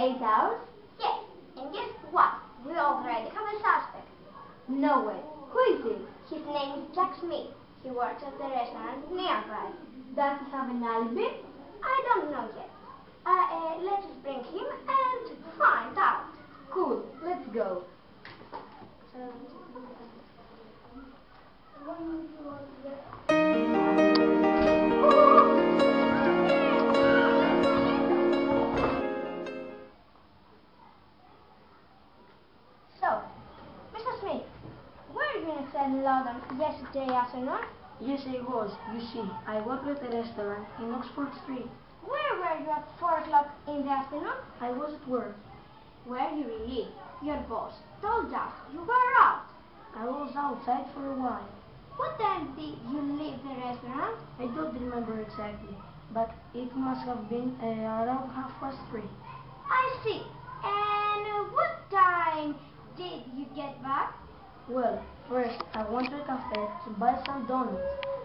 8 hours? Yes, and guess what? We already have a suspect. No way. Who is it? His name is Jack Smith. He works at the restaurant nearby. Does he have an alibi? I don't know yet. Let's bring him and find out. Cool, let's go. So, Mr. Smith, were you in London yesterday afternoon? Yes, I was. You see, I worked at a restaurant in Oxford Street. Where were you at 4 o'clock in the afternoon? I was at work. Were you really? Your boss told us you were out. I was outside for a while. What time did you leave the restaurant? I don't remember exactly, but it must have been around 3:30. I see. And what time did you get back? Well, first I went to a cafe to buy some donuts.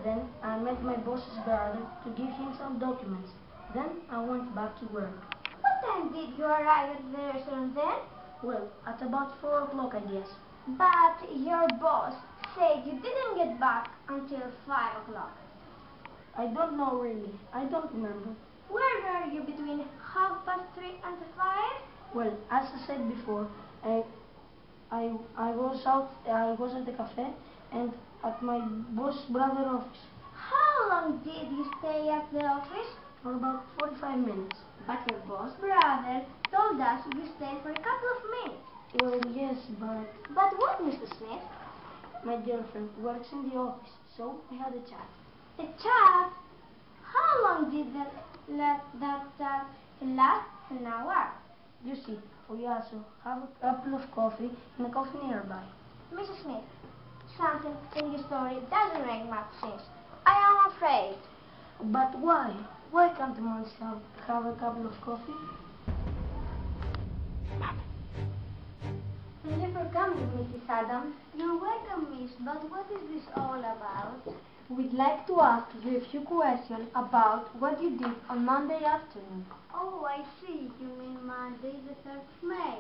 Then I met my boss's brother to give him some documents. Then I went back to work. What time did you arrive at the restaurant then? Well, at about 4 o'clock, I guess. But your boss said you didn't get back until 5 o'clock. I don't know really. I don't remember. Where were you between 3:30 and 5? Well, as I said before, I was out. I was at the cafe and at my boss brother's office How long did you stay at the office? for about 45 minutes. But your boss brother told us you stayed for a couple of minutes. Well, yes, but But what, Mr. Smith? my girlfriend works in the office, so we had a chat. A chat? How long did that chat last? An hour? You see, we also have a couple of coffee in a coffee nearby. Mrs. Smith, something in your story doesn't make much sense. I am afraid. But why? Why can't a man have a couple of coffee? Thank you for coming, Mrs. Adams. You're welcome, miss, but what is this all about? We'd like to ask you a few questions about what you did on Monday afternoon. Oh, I see. You mean Monday the 3rd of May.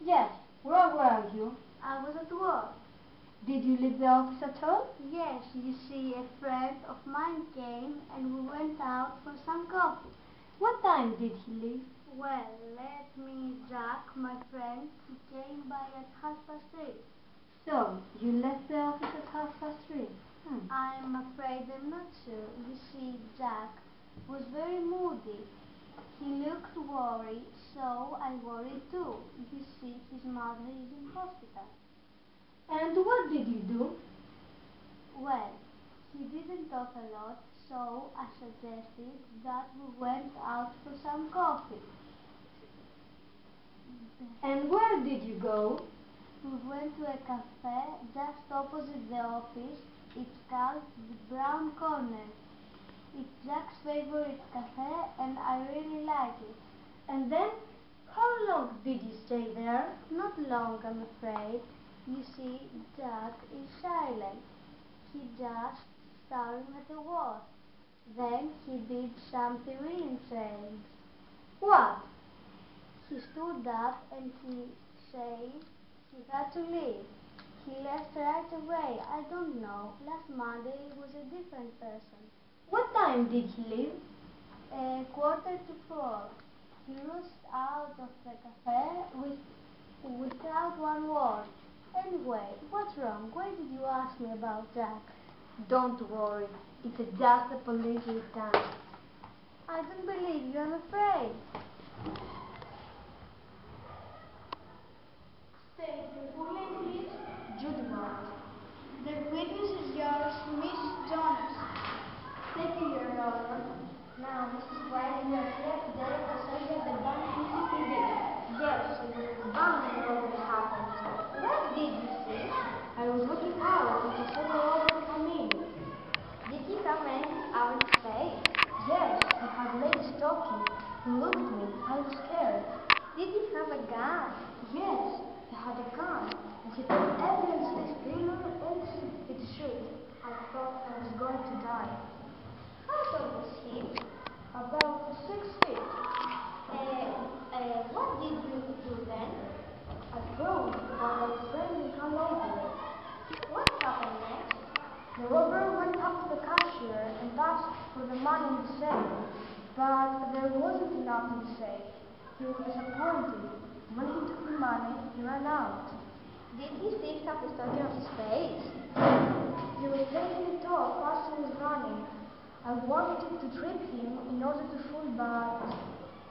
Yes, where were you? I was at work. Did you leave the office at all? Yes, you see, a friend of mine came and we went out for some coffee. What time did he leave? Well, let me, Jack, my friend, he came by at 3:30. So, you left the office at 3:30? I'm afraid I'm not sure. You see, Jack was very moody. He looked worried, so I worried too. You see, his mother is in hospital. And what did you do? Well, he didn't talk a lot, so I suggested that we went out for some coffee. And where did you go? We went to a cafe just opposite the office. It's called the Brown Corner. It's Jack's favorite cafe and I really like it. And then, how long did you stay there? Not long, I'm afraid. You see, Jack is silent. He just staring at the wall. Then he did something really strange. What? He stood up and he said he had to leave. He left right away. I don't know. Last Monday he was a different person. What time did he leave? 4:45. He rushed out of the cafe without one word. Anyway, what's wrong? Why did you ask me about Jack? Don't worry. It's just a police return. I don't believe you. I'm afraid. State your full name, please. Judy Bart. The witness is yours, Miss Jonas. Thank you, Your Honor. Now, Mrs. White, you are here today to say that the bank CCTV. Yes, the bank robbery happened. What did you see? I was looking out and I saw the robber come in. Did he have anything out to say? Yes, he had legs talking. He looked at me. I was scared. Did he have a gun? Yes, he had a gun. And he took evidence in his pillow and it shook. I thought I was going to die. How tall was he? About 6 feet. What did talked to the cashier and asked for the money in the safe, but there wasn't enough in the safe. He was disappointed. When he took the money, he ran out. Did he still have the stocking on his face? He was taking it off as he was running. I wanted to trip him in order to fool, but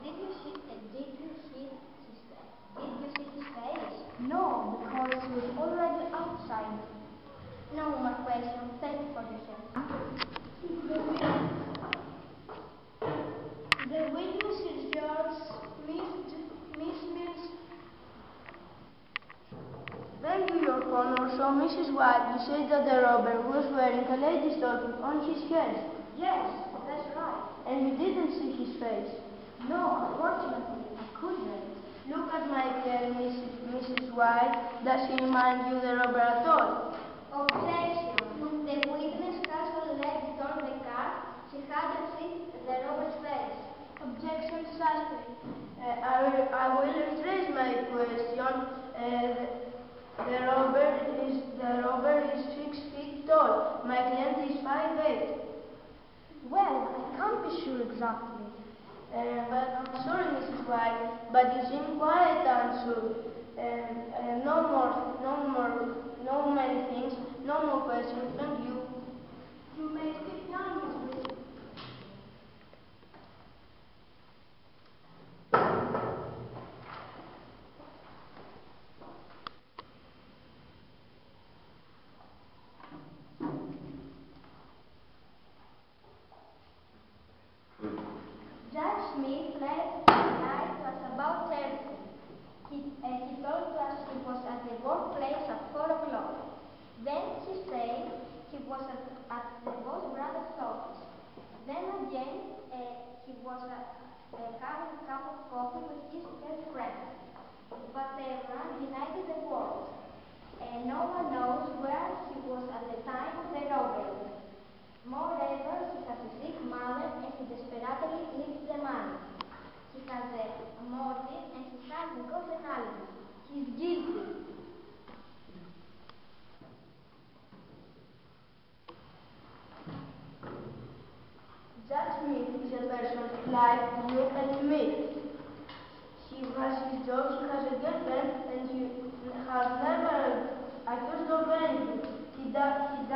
Did you see his face? no, because he was already outside. No more questions. Thank you for your help. The witness is yours, Miss Mills. Thank you, Your Honor. So, Mrs. White, you said that the robber was wearing a lady's stocking on his head, Yes, that's right. and you didn't see his face. No, unfortunately, I couldn't. Look at my hair, Mrs. White. Does he remind you the robber at all? Objection. The witness has already told the car she hadn't seen the robber's face. Objection suspect. I will rephrase my question. The robber is 6 feet tall. My client is 5'8". Well, I can't be sure exactly. But I'm sorry, Mrs. White, but you seem quiet and sure. No many things, no more questions. Thank you. You may sit down, Miss Wilson. Judge Smith left the night was about 30. He told us he was at the workplace at 4 o'clock. Then he said he was at the boss brother's office. Then again he was having a cup of coffee with his girlfriend. But everyone denied the word. And no one knows where he was at the time of the robbery. Moreover, he has a sick mother and he desperately needs the money. He has a motive and he hasn't got an alibi. He's guilty. Judge Smith is a person like you and me. He has his job, he has a girlfriend, and he has never accused of anything. He doesn't